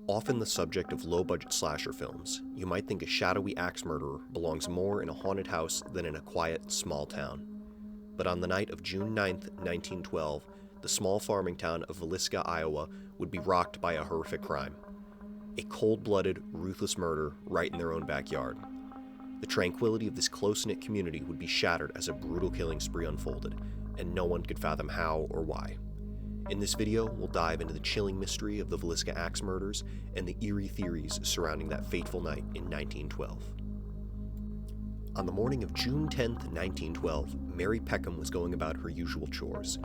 Often the subject of low-budget slasher films, you might think a shadowy axe murderer belongs more in a haunted house than in a quiet, small town. But on the night of June 9th, 1912, the small farming town of Villisca, Iowa, would be rocked by a horrific crime. A cold-blooded, ruthless murder right in their own backyard. The tranquility of this close-knit community would be shattered as a brutal killing spree unfolded, and no one could fathom how or why. In this video, we'll dive into the chilling mystery of the Villisca Ax Murders and the eerie theories surrounding that fateful night in 1912. On the morning of June 10th, 1912, Mary Peckham was going about her usual chores.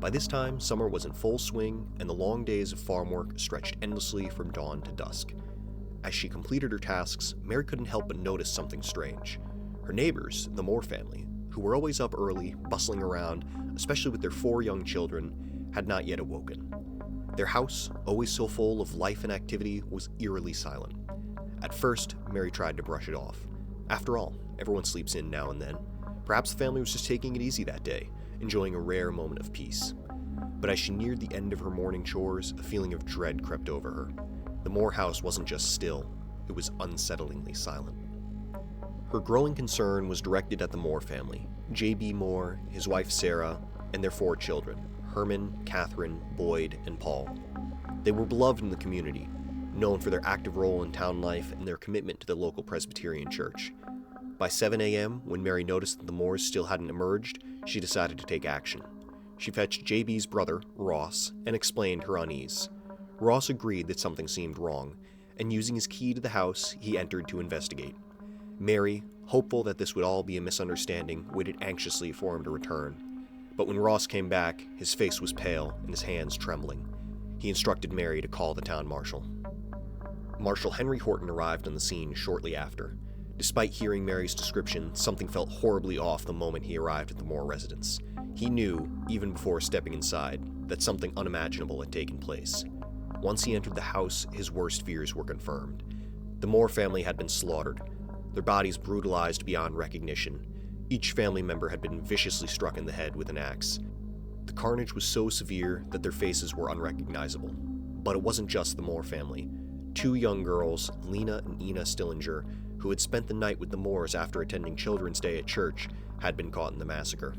By this time, summer was in full swing, and the long days of farm work stretched endlessly from dawn to dusk. As she completed her tasks, Mary couldn't help but notice something strange. Her neighbors, the Moore family, who were always up early, bustling around, especially with their 4 young children, had not yet awoken. Their house, always so full of life and activity, was eerily silent. At first, Mary tried to brush it off. After all, everyone sleeps in now and then. Perhaps the family was just taking it easy that day, enjoying a rare moment of peace. But as she neared the end of her morning chores, a feeling of dread crept over her. The Moore house wasn't just still, it was unsettlingly silent. Her growing concern was directed at the Moore family, J.B. Moore, his wife Sarah, and their 4 children, Herman, Catherine, Boyd, and Paul. They were beloved in the community, known for their active role in town life and their commitment to the local Presbyterian church. By 7 a.m., when Mary noticed that the Moores still hadn't emerged, she decided to take action. She fetched JB's brother, Ross, and explained her unease. Ross agreed that something seemed wrong, and using his key to the house, he entered to investigate. Mary, hopeful that this would all be a misunderstanding, waited anxiously for him to return. But when Ross came back, his face was pale and his hands trembling. He instructed Mary to call the town marshal. Marshal Henry Horton arrived on the scene shortly after. Despite hearing Mary's description, something felt horribly off the moment he arrived at the Moore residence. He knew, even before stepping inside, that something unimaginable had taken place. Once he entered the house, his worst fears were confirmed. The Moore family had been slaughtered, their bodies brutalized beyond recognition. Each family member had been viciously struck in the head with an axe. The carnage was so severe that their faces were unrecognizable. But it wasn't just the Moore family. 2 young girls, Lena and Ina Stillinger, who had spent the night with the Moores after attending Children's Day at church, had been caught in the massacre.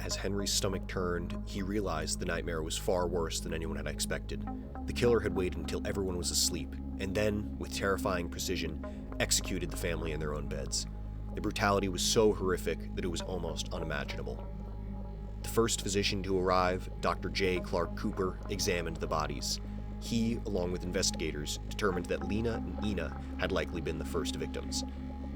As Henry's stomach turned, he realized the nightmare was far worse than anyone had expected. The killer had waited until everyone was asleep, and then, with terrifying precision, executed the family in their own beds. The brutality was so horrific that it was almost unimaginable. The first physician to arrive, Dr. J. Clark Cooper, examined the bodies. He, along with investigators, determined that Lena and Ina had likely been the first victims.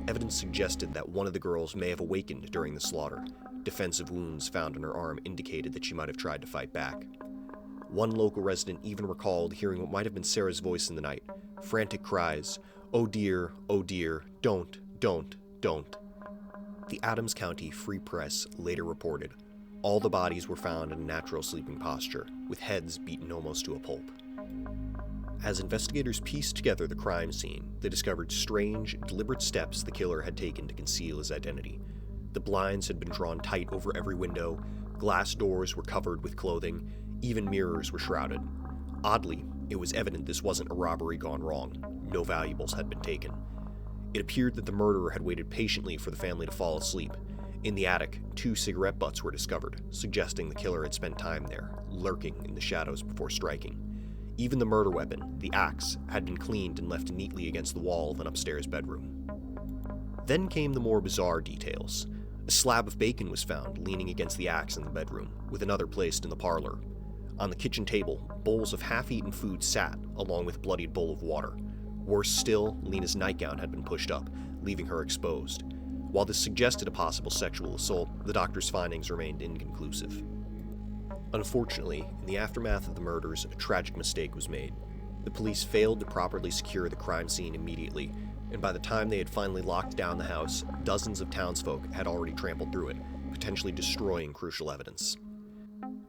Evidence suggested that one of the girls may have awakened during the slaughter. Defensive wounds found on her arm indicated that she might have tried to fight back. One local resident even recalled hearing what might have been Sarah's voice in the night, frantic cries, oh dear, don't. The Adams County Free Press later reported, all the bodies were found in a natural sleeping posture, with heads beaten almost to a pulp. As investigators pieced together the crime scene, they discovered strange, deliberate steps the killer had taken to conceal his identity. The blinds had been drawn tight over every window, glass doors were covered with clothing, even mirrors were shrouded. Oddly, it was evident this wasn't a robbery gone wrong. No valuables had been taken. It appeared that the murderer had waited patiently for the family to fall asleep. In the attic, 2 cigarette butts were discovered, suggesting the killer had spent time there, lurking in the shadows before striking. Even the murder weapon, the axe, had been cleaned and left neatly against the wall of an upstairs bedroom. Then came the more bizarre details. A slab of bacon was found leaning against the axe in the bedroom, with another placed in the parlor. On the kitchen table, bowls of half-eaten food sat, along with a bloodied bowl of water. Worse still, Lena's nightgown had been pushed up, leaving her exposed. While this suggested a possible sexual assault, the doctor's findings remained inconclusive. Unfortunately, in the aftermath of the murders, a tragic mistake was made. The police failed to properly secure the crime scene immediately, and by the time they had finally locked down the house, dozens of townsfolk had already trampled through it, potentially destroying crucial evidence.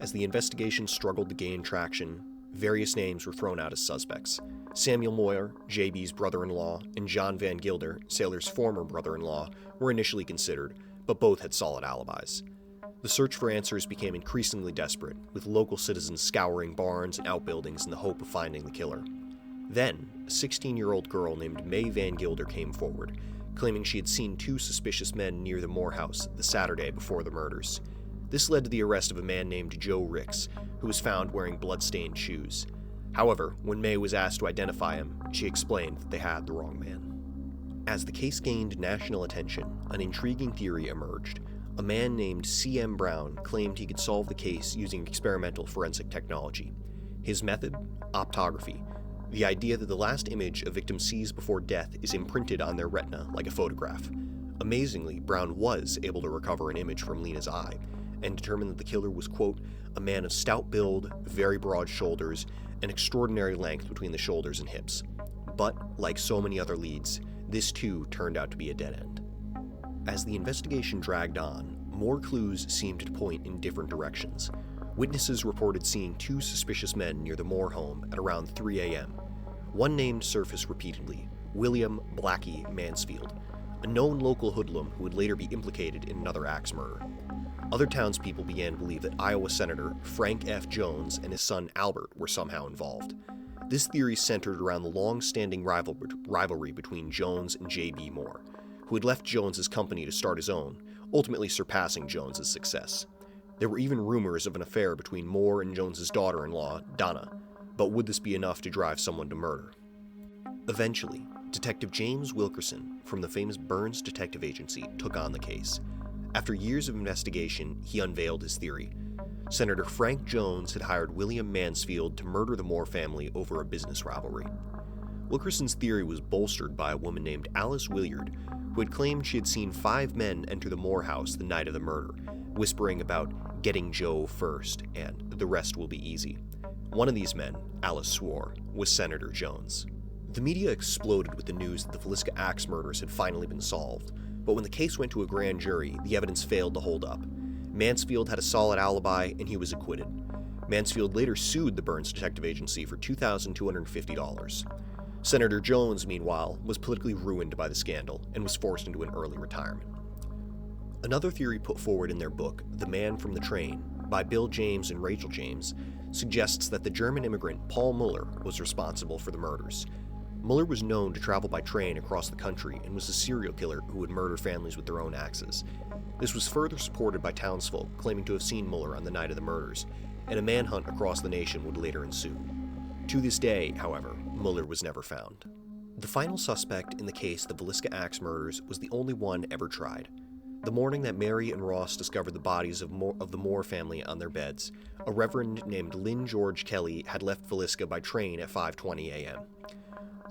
As the investigation struggled to gain traction, various names were thrown out as suspects. Samuel Moyer, JB's brother-in-law, and John Van Gilder, Sailor's former brother-in-law, were initially considered, but both had solid alibis. The search for answers became increasingly desperate, with local citizens scouring barns and outbuildings in the hope of finding the killer. Then, a 16-year-old girl named May Van Gilder came forward, claiming she had seen two suspicious men near the Moore house the Saturday before the murders. This led to the arrest of a man named Joe Ricks, who was found wearing blood-stained shoes. However, when May was asked to identify him, she explained that they had the wrong man. As the case gained national attention, an intriguing theory emerged. A man named C.M. Brown claimed he could solve the case using experimental forensic technology. His method? Optography. The idea that the last image a victim sees before death is imprinted on their retina like a photograph. Amazingly, Brown was able to recover an image from Lena's eye, and determined that the killer was, quote, a man of stout build, very broad shoulders, and extraordinary length between the shoulders and hips. But, like so many other leads, this too turned out to be a dead end. As the investigation dragged on, more clues seemed to point in different directions. Witnesses reported seeing two suspicious men near the Moore home at around 3 a.m. One name surfaced repeatedly, William Blackie Mansfield, a known local hoodlum who would later be implicated in another axe murder. Other townspeople began to believe that Iowa Senator Frank F. Jones and his son Albert were somehow involved. This theory centered around the long-standing rivalry between Jones and J.B. Moore, who had left Jones's company to start his own, ultimately surpassing Jones's success. There were even rumors of an affair between Moore and Jones's daughter-in-law, Donna, but would this be enough to drive someone to murder? Eventually, Detective James Wilkerson from the famous Burns Detective Agency took on the case. After years of investigation, he unveiled his theory. Senator Frank Jones had hired William Mansfield to murder the Moore family over a business rivalry. Wilkerson's theory was bolstered by a woman named Alice Williard, who had claimed she had seen 5 men enter the Moore house the night of the murder, whispering about getting Joe first and the rest will be easy. One of these men, Alice swore, was Senator Jones. The media exploded with the news that the Villisca Ax murders had finally been solved, but when the case went to a grand jury, the evidence failed to hold up. Mansfield had a solid alibi, and he was acquitted. Mansfield later sued the Burns Detective Agency for $2,250. Senator Jones, meanwhile, was politically ruined by the scandal and was forced into an early retirement. Another theory put forward in their book, The Man from the Train, by Bill James and Rachel James, suggests that the German immigrant Paul Muller was responsible for the murders. Muller was known to travel by train across the country and was a serial killer who would murder families with their own axes. This was further supported by townsfolk claiming to have seen Muller on the night of the murders, and a manhunt across the nation would later ensue. To this day, however, Muller was never found. The final suspect in the case of the Villisca Ax murders was the only one ever tried. The morning that Mary and Ross discovered the bodies of the Moore family on their beds, a reverend named Lynn George Kelly had left Villisca by train at 5:20 a.m.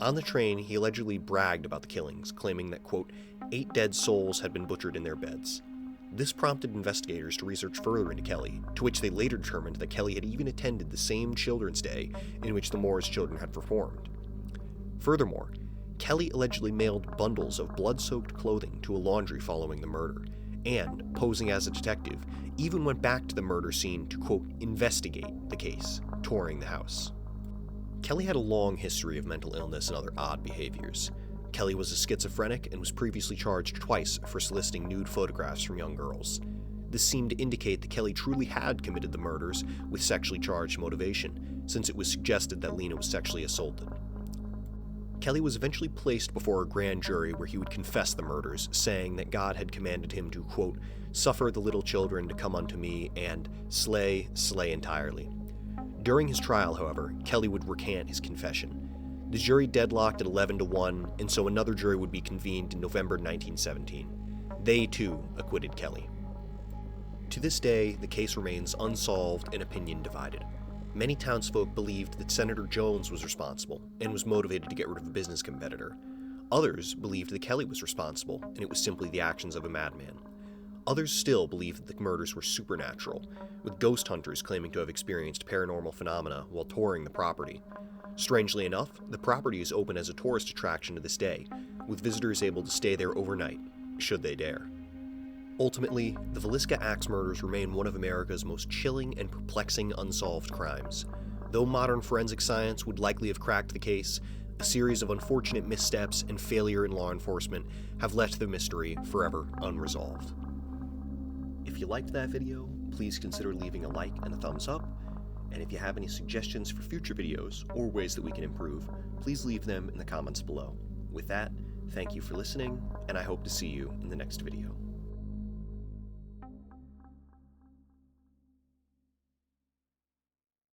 On the train, he allegedly bragged about the killings, claiming that, quote, 8 dead souls had been butchered in their beds. This prompted investigators to research further into Kelly, to which they later determined that Kelly had even attended the same Children's Day in which the Moore's children had performed. Furthermore, Kelly allegedly mailed bundles of blood-soaked clothing to a laundry following the murder, and, posing as a detective, even went back to the murder scene to, quote, investigate the case, touring the house. Kelly had a long history of mental illness and other odd behaviors. Kelly was a schizophrenic and was previously charged twice for soliciting nude photographs from young girls. This seemed to indicate that Kelly truly had committed the murders with sexually charged motivation, since it was suggested that Lena was sexually assaulted. Kelly was eventually placed before a grand jury where he would confess the murders, saying that God had commanded him to, quote, suffer the little children to come unto me and slay entirely. During his trial, however, Kelly would recant his confession. The jury deadlocked at 11-1, and so another jury would be convened in November 1917. They, too, acquitted Kelly. To this day, the case remains unsolved and opinion divided. Many townsfolk believed that Senator Jones was responsible and was motivated to get rid of a business competitor. Others believed that Kelly was responsible and it was simply the actions of a madman. Others still believed that the murders were supernatural, with ghost hunters claiming to have experienced paranormal phenomena while touring the property. Strangely enough, the property is open as a tourist attraction to this day, with visitors able to stay there overnight, should they dare. Ultimately, the Villisca Ax murders remain one of America's most chilling and perplexing unsolved crimes. Though modern forensic science would likely have cracked the case, a series of unfortunate missteps and failure in law enforcement have left the mystery forever unresolved. If you liked that video, please consider leaving a like and a thumbs up, And if you have any suggestions for future videos or ways that we can improve, please leave them in the comments below. With that, thank you for listening, and I hope to see you in the next video.